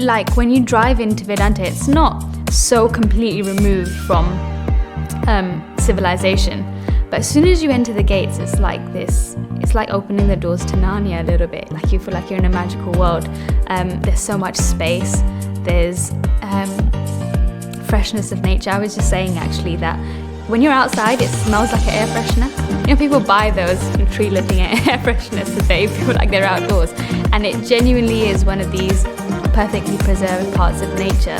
like when you drive into Vedanta, it's not so completely removed from civilization, but as soon as you enter the gates, it's like this. It's like opening the doors to Narnia a little bit. Like you feel like you're in a magical world. There's so much space. There's freshness of nature. I was just saying actually that when you're outside, it smells like an air freshener. You know, people buy those tree-looking air fresheners so they feel like they're outdoors, and it genuinely is one of these perfectly preserved parts of nature.